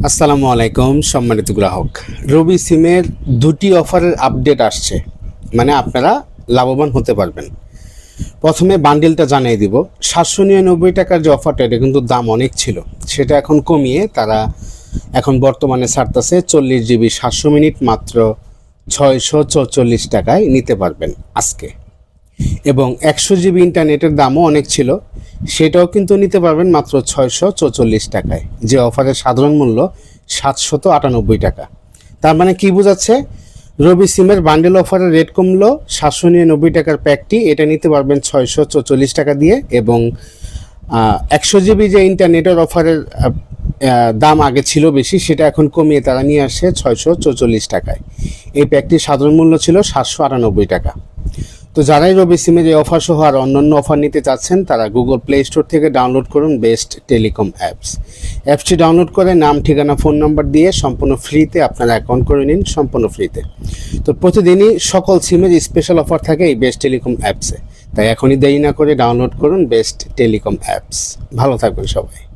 আসসালামু আলাইকুম সম্মানিত গ্রাহক। রবি সিমের দুটি অফারের আপডেট আসছে, মানে আপনারা লাভবান হতে পারবেন। প্রথমে বান্ডিলটা জানিয়ে দিব। 799 টাকার যে অফারটা, এটা কিন্তু দাম অনেক ছিল, সেটা এখন কমিয়ে তারা এখন বর্তমানে ছাড়তেছে 40 জিবি 700 মিনিট মাত্র 644 টাকায় নিতে পারবেন আজকে। এবং 100 জিবি ইন্টারনেটের দামও অনেক ছিল, সেটাও কিন্তু নিতে পারবেন মাত্র 644 টাকায়, যে অফারের সাধারণ মূল্য 798 টাকা। তার মানে কি বোঝাচ্ছে, রবি সিমের বান্ডেল অফারের রেট কমলো। 799 টাকার প্যাকটি এটা নিতে পারবেন 644 টাকা দিয়ে, এবং 100 জিবি যে ইন্টারনেটের অফারের দাম আগে ছিল বেশি, সেটা এখন কমিয়ে তারা নিয়ে আসে 644 টাকায়। এই প্যাকটির সাধারণ মূল্য ছিল 798 টাকা। তো যারাই রবি সিমের এই অফার সহ আর অন্যান্য অফার নিতে চাচ্ছেন, তারা গুগল প্লে স্টোর থেকে ডাউনলোড করুন বেস্ট টেলিকম অ্যাপসটি ডাউনলোড করে নাম, ঠিকানা, ফোন নাম্বার দিয়ে সম্পূর্ণ ফ্রিতে আপনার অ্যাকাউন্ট করে নিন, সম্পূর্ণ ফ্রিতে। তো প্রতিদিনই সকল সিমের স্পেশাল অফার থাকে এই বেস্ট টেলিকম অ্যাপসে, তাই এখনই দেরি না করে ডাউনলোড করুন বেস্ট টেলিকম অ্যাপস। ভালো থাকবেন সবাই।